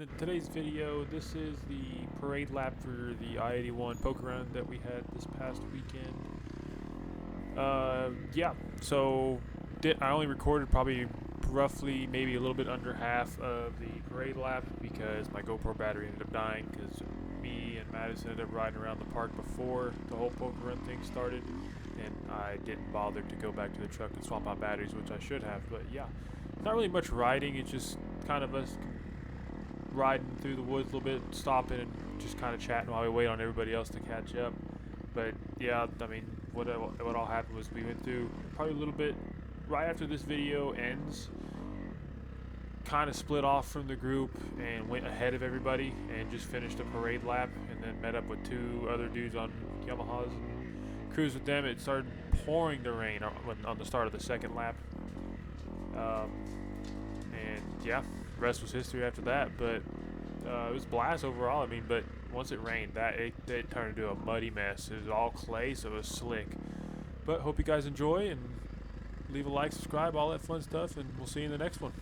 In today's video, this is the parade lap for the I-81 poker run that we had this past weekend. Yeah, so I only recorded probably roughly maybe a little bit under half of the parade lap because my GoPro battery ended up dying because me and Madison ended up riding around the park before the whole poker run thing started, and I didn't bother to go back to the truck and swap out batteries, which I should have. But yeah, not really much riding. It's just kind of us riding through the woods a little bit, stopping and just kind of chatting while we wait on everybody else to catch up. But yeah, I mean, what all happened was we went through probably a little bit right after this video ends, kind of split off from the group and went ahead of everybody and just finished a parade lap, and then met up with two other dudes on Yamahas and cruised with them. It started pouring the rain on the start of the second lap, and yeah, rest was history after that. But it was a blast overall. I mean, but once it rained, it turned into a muddy mess. It was all clay, so it was slick. But hope you guys enjoy, and leave a like, subscribe, all that fun stuff, and we'll see you in the next one.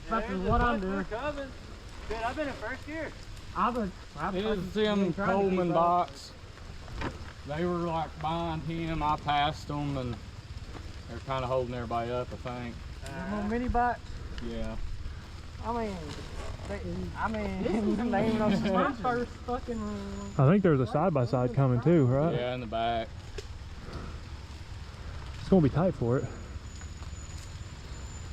That's what I'm doing. Dude, I've been in first gear. Here's them Coleman box. They were like behind him. I passed them, and they're kind of holding everybody up, I think. Little mini bikes. Yeah. This is my first fucking. I think there's a side-by-side coming too, right? Yeah, in the back. It's gonna be tight for it.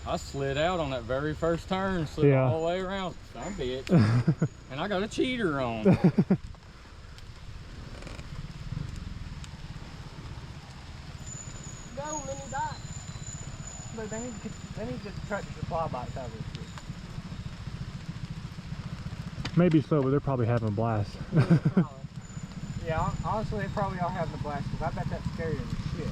I slid out on that very first turn, slid all the way around. Son of a bitch. And I got a cheater on. Go mini bikes. But they need to get the tractor supply bikes out of this shit. Maybe so, but they're probably having a blast. Yeah, honestly, they probably are having a blast because I bet that's scary as shit.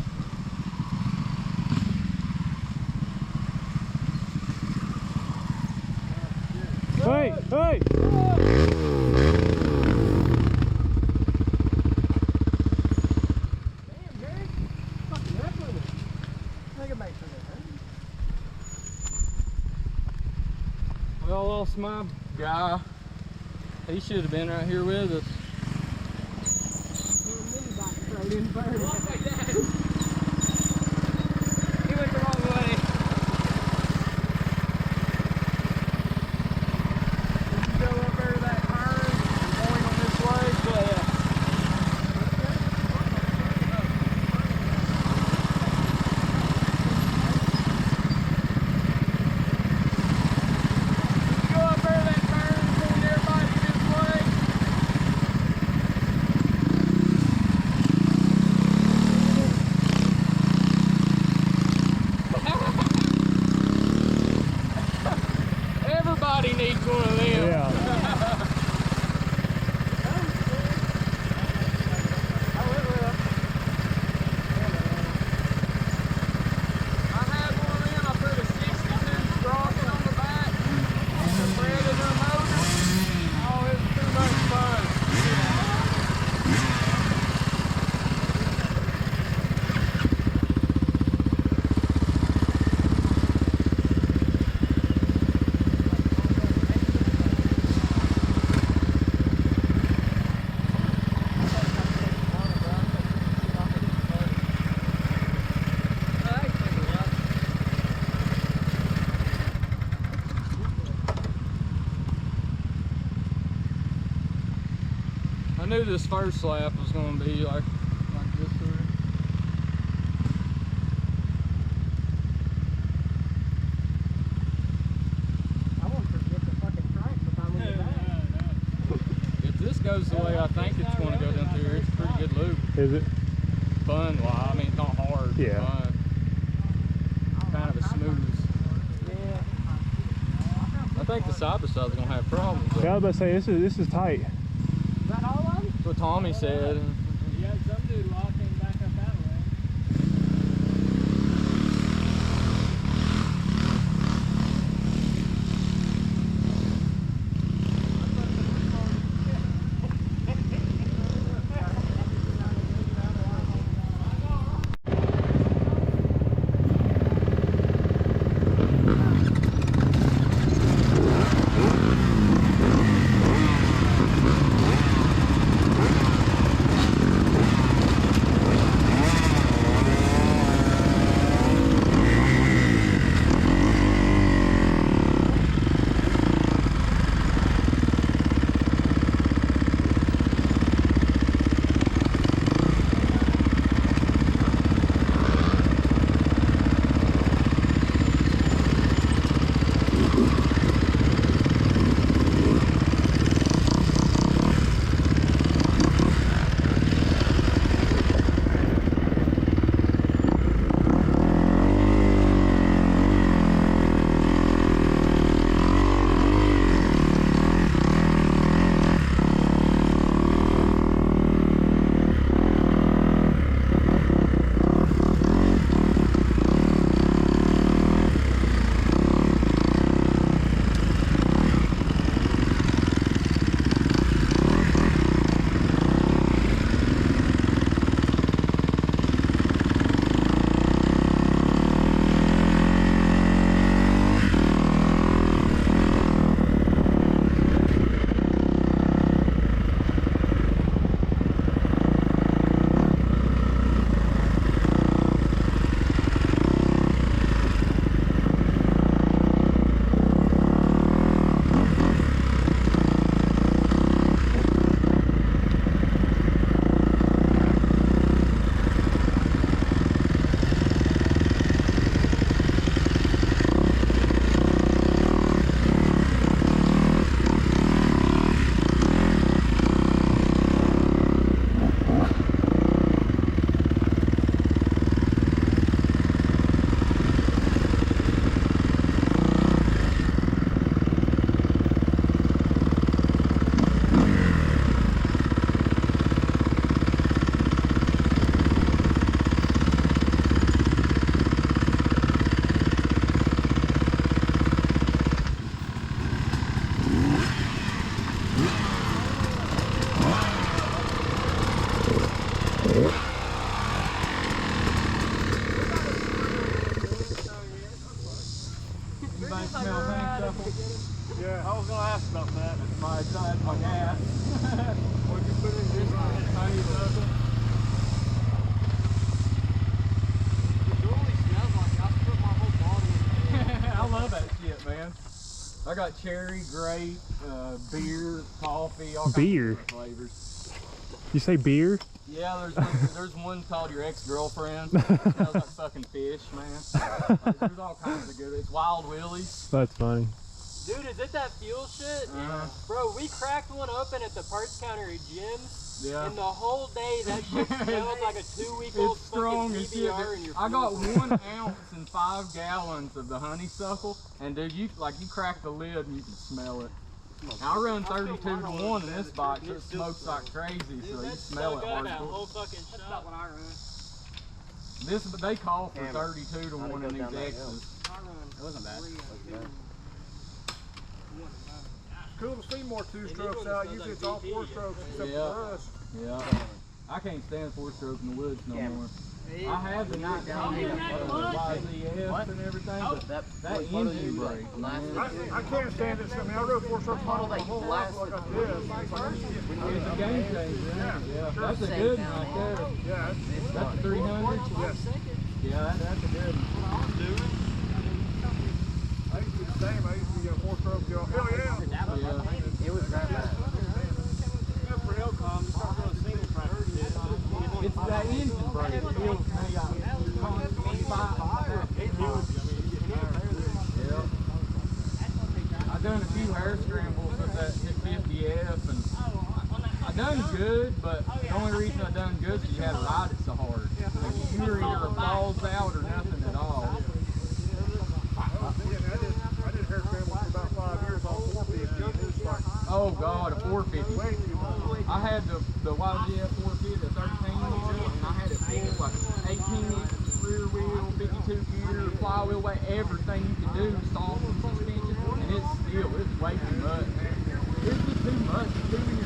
Hey! Hey! Damn, Gary. Fucking wreck with it. I can make sure that. Well, lost my guy. He should have been right here with us. Mini bike thrown in first. Walk like that. He went the wrong way. Go up there to that turn, going on this way. Yeah. needs one of them. Yeah. I had one of them. I put a 62 sprocket on the back, the thread in the motor. Oh, it was too much fun. I knew this first lap was going to be like this here. I won't forget the fucking tracks if I leave it back. If this goes the way I think it's going to go down through, it's a pretty good loop. Is it? Fun, well, I mean, not hard, but Yeah. fun. Kind of a smooth. Yeah. I think the side by side's going to have problems. Yeah, I was about to say this is tight. Is that all of them? That's what Tommy said. Yeah, some dude locked in back up that way. Anybody smell honeysuckle? Yeah. I was gonna ask about that. It's my side, my gas. What you put in this honeysuckle? It really smells like I put my whole body in it. I love that shit, man. I got cherry, grape, beer, coffee, all kinds Beer? of different flavors. You say beer? Yeah, there's one called your ex-girlfriend. It smells like fucking fish, man. There's all kinds of good. It's Wild Willie's. That's funny. Dude, is it that fuel shit? Bro, we cracked one open at the parts counter at Jim's. Yeah. And the whole day that shit smelled like a 2-week-old It's strong fucking as shit. PBR in your I got fuel. 1 ounce and 5 gallons of the honeysuckle, and dude, you crack the lid and you can smell it. I run 32 to 1 in this box. It smokes like crazy, so you smell it That hardcore. whole fucking That's shot. about what I run. This, they call for Hammer. 32 to How'd it 1 go in these down that hill? X's. I run. It wasn't bad. Cool to see more two-strokes out. Usually it's all four-strokes except Yeah. for us. Yeah. I can't stand 4-stroke in the woods no Camera. more. I have the 19 YZF and everything, but that engine brake, man. I can't stand it. I mean, I rode four-strokes model my whole life like I did. It's It's a game changer, isn't it? Yeah, that's a good one right there. yeah, That's a 300. Yeah, that's a good one. I used to do the same. I used to get a four-stroke go, hell yeah. Yeah. It was that bad. It's that engine brake. It feels me like 25 on that. Yeah. I done a few hair scrambles with that 650F, and I done good, but the only reason I done good is you had to ride it so hard. The gear either falls out or nothing at all. I did hair scrambles for about 5 years on 450. It was like Oh God, a 450. way too much. I had the YGF 450, the 13 wheel, and I had it full, like 18 inches rear wheel, 52 gear, flywheel weight, everything you can do, soft suspension, and it's way too much. It's just too much. It's too many